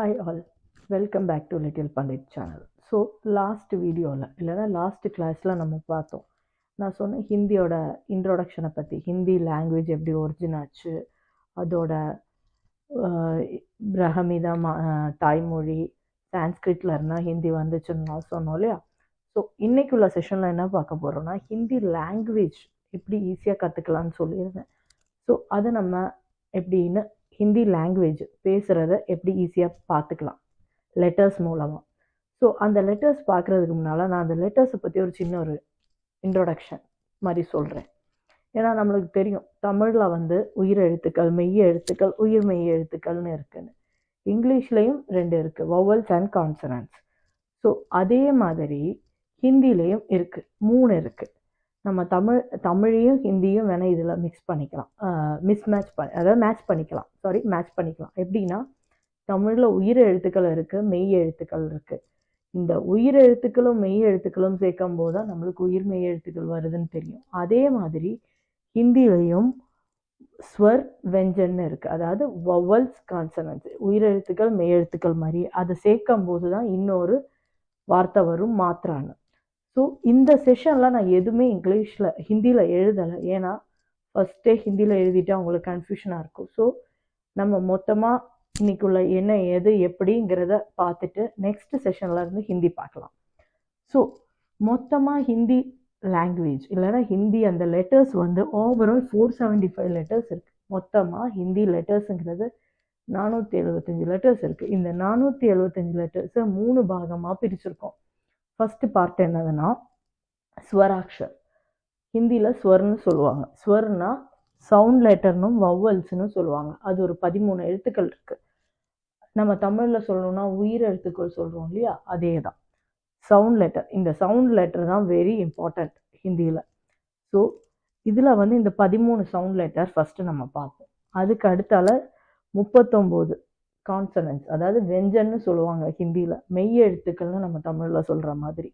Hi all, welcome back to Little Pandit channel. So last வீடியோவில் இல்லைனா last கிளாஸில் நம்ம பார்த்தோம். நான் சொன்னேன் ஹிந்தியோட இன்ட்ரோடக்ஷனை பற்றி, ஹிந்தி லாங்குவேஜ் எப்படி ஒரிஜின் ஆச்சு, அதோட பிரகமித தாய்மொழி, சான்ஸ்கிரிட்ல இருந்தால் ஹிந்தி வந்துச்சுன்னு நான் சொன்னோம் இல்லையா. ஸோ இன்னைக்குள்ள செஷனில் என்ன பார்க்க போகிறோம்னா ஹிந்தி லாங்குவேஜ் எப்படி ஈஸியாக கற்றுக்கலான்னு சொல்லியிருந்தேன். ஸோ அதை நம்ம எப்படின்னு ஹிந்தி லாங்குவேஜ் பேசுகிறத எப்படி ஈஸியாக பார்த்துக்கலாம் லெட்டர்ஸ் மூலமாக. ஸோ அந்த லெட்டர்ஸ் பார்க்குறதுக்கு முன்னால் நான் அந்த லெட்டர்ஸை பற்றி ஒரு சின்ன ஒரு இன்ட்ரோடக்ஷன் மாதிரி சொல்கிறேன். ஏன்னா நம்மளுக்கு தெரியும் தமிழில் வந்து உயிர் எழுத்துக்கள், மெய் எழுத்துக்கள், உயிர் மெய் எழுத்துக்கள்னு இருக்குன்னு. இங்கிலீஷ்லேயும் 2 இருக்குது, வவல்ஸ் அண்ட் கான்சனன்ட்ஸ். ஸோ அதே மாதிரி ஹிந்திலையும் இருக்குது, 3 இருக்குது. நம்ம தமிழையும் ஹிந்தியும் வேணால் இதில் மிக்ஸ் பண்ணிக்கலாம், மேட்ச் பண்ணிக்கலாம். எப்படின்னா தமிழில் உயிர் எழுத்துக்கள் இருக்குது, மெய் எழுத்துக்கள் இருக்குது. இந்த உயிர் எழுத்துக்களும் மெய் எழுத்துக்களும் சேர்க்கும் போது தான் நம்மளுக்கு உயிர் மெய் எழுத்துக்கள் வருதுன்னு தெரியும். அதே மாதிரி ஹிந்திலையும் ஸ்வர் வெஞ்சன்னு இருக்குது, அதாவது வவல்ஸ் கான்சனன்ட்ஸ், உயிர் எழுத்துக்கள் மெய் எழுத்துக்கள் மாதிரி அதை சேர்க்கும் போது தான் இன்னொரு வார்த்தை வரும், மாத்திரான்னு. ஸோ இந்த செஷனில் நான் எதுவுமே ஹிந்தியில் எழுதலை. ஏன்னா ஃபஸ்ட்டே ஹிந்தியில் எழுதிட்டு அவங்களுக்கு கன்ஃபியூஷனாக இருக்கும். ஸோ நம்ம மொத்தமாக இன்னைக்குள்ள என்ன எது எப்படிங்கிறத பார்த்துட்டு நெக்ஸ்ட் செஷனில் இருந்து ஹிந்தி பார்க்கலாம். ஸோ மொத்தமாக ஹிந்தி லாங்குவேஜ் இல்லைன்னா ஹிந்தி அந்த லெட்டர்ஸ் வந்து ஓவரால் 475 லெட்டர்ஸ் இருக்குது. மொத்தமாக ஹிந்தி லெட்டர்ஸுங்கிறது 475 லெட்டர்ஸ் இருக்குது. இந்த 475 லெட்டர்ஸை 3 பாகமாக பிரிச்சிருக்கோம். ஃபஸ்ட்டு பார்ட் என்னதுன்னா ஸ்வராக்ஷர். ஹிந்தியில் ஸ்வர்னு சொல்லுவாங்க. ஸ்வர்னா சவுண்ட் லெட்டர்னும் வவல்ஸ்னு சொல்லுவாங்க. அது ஒரு 13 எழுத்துக்கள் இருக்குது. நம்ம தமிழில் சொல்லணும்னா உயிர் எழுத்துக்கள் சொல்கிறோம் இல்லையா, அதே தான் சவுண்ட் லெட்டர். இந்த சவுண்ட் லெட்டர் தான் வெரி இம்பார்ட்டண்ட் ஹிந்தியில். ஸோ இதில் வந்து இந்த 13 சவுண்ட் லெட்டர் ஃபஸ்ட்டு நம்ம பார்ப்போம். அதுக்கு அடுத்தால 39 கான்சனன்ட்ஸ், அதாவது வெஞ்சன்னு சொல்லுவாங்க ஹிந்தியில், மெய் எழுத்துக்கள்னு நம்ம தமிழில் சொல்கிற மாதிரி.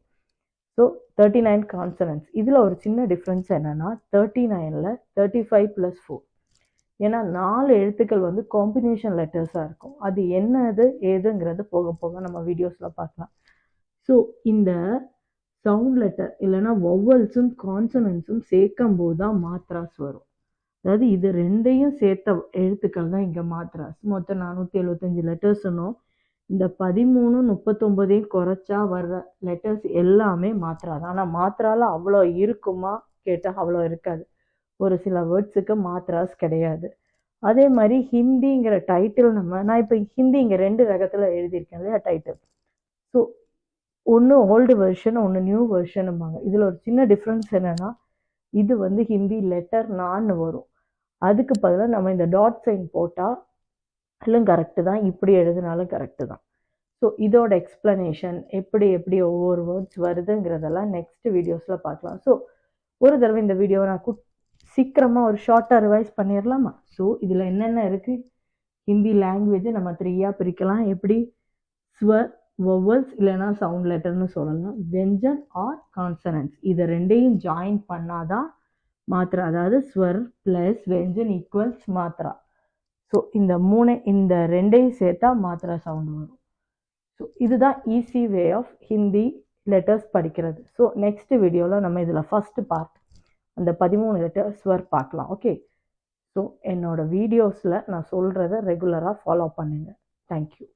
So 39 consonants. இதில் ஒரு சின்ன டிஃப்ரென்ஸ் என்னென்னா 39ல் 35 + 4. ஏன்னா 4 எழுத்துக்கள் வந்து காம்பினேஷன் லெட்டர்ஸாக இருக்கும். அது என்னது ஏதுங்கிறது போக போக நம்ம வீடியோஸில் பார்க்கலாம். ஸோ இந்த சவுண்ட் லெட்டர் இல்லைன்னா வவல்ஸும் கான்சனன்ட்ஸும் சேர்க்கும் போது தான் மாத்ராஸ் வரும். அதாவது இது 2ஐயும் சேர்த்த எழுத்துக்கள் தான் இங்கே மாத்ராஸ். மொத்தம் 475 லெட்டர்ஸ்னும் இந்த 13 39ஐயும் குறைச்சா வர்ற லெட்டர்ஸ் எல்லாமே மாத்ரா தான். ஆனால் மாத்ராவில் அவ்வளோ இருக்குமா கேட்டால் அவ்வளோ இருக்காது. ஒரு சில வேர்ட்ஸுக்கு மாத்ராஸ் கிடையாது. அதே மாதிரி ஹிந்திங்கிற டைட்டில் நான் இப்போ ஹிந்தி இங்கே 2 ரகத்தில் எழுதியிருக்கேன் இல்லையா டைட்டில். ஸோ ஒன்று ஓல்டு வெர்ஷன், ஒன்று நியூ வெர்ஷனும்பாங்க. இதில் ஒரு சின்ன டிஃப்ரென்ஸ் என்னென்னா இது வந்து ஹிந்தி லெட்டர் நான் வரும். அதுக்கு பதிலாக நம்ம இந்த டாட் சைன் போட்டாலும் கரெக்டு தான், இப்படி எழுதினாலும் கரெக்டு தான். ஸோ இதோட எக்ஸ்ப்ளனேஷன் எப்படி ஒவ்வொரு வேர்ட்ஸ் வருதுங்கிறதெல்லாம் நெக்ஸ்ட் வீடியோஸில் பார்க்கலாம். ஸோ ஒரு தடவை இந்த வீடியோவை நான் சீக்கிரமாக ஒரு ஷார்ட்டாக ரிவைஸ் பண்ணிடலாமா? ஸோ இதில் என்னென்ன இருக்குது, ஹிந்தி லாங்குவேஜை நம்ம 3ஆக பிரிக்கலாம். எப்படி ஸ்வர், வவல்ஸ் இல்லைன்னா சவுண்ட் லெட்டர்னு சொல்லலாம், வெஞ்சன் ஆர் கான்சனன்ட்ஸ். இதை 2ஐயும் ஜாயின் பண்ணாதான் மாத்ரா, அதாவது ஸ்வர் ப்ளஸ் வெஞ்சன் ஈக்குவல்ஸ் மாத்ரா. ஸோ இந்த 2ஐயும் சேர்த்தா மாத்ரா சவுண்ட் வரும். ஸோ இதுதான் easy way of Hindi letters படிக்கிறது. ஸோ நெக்ஸ்ட் வீடியோவில் நம்ம இதில் ஃபஸ்ட்டு பார்ட் அந்த 13 லெட்டர்ஸ் ஸ்வர் பார்க்கலாம். ஓகே, ஸோ என்னோடய வீடியோஸில் நான் சொல்கிறத ரெகுலராக ஃபாலோ பண்ணுங்கள். தேங்க்யூ.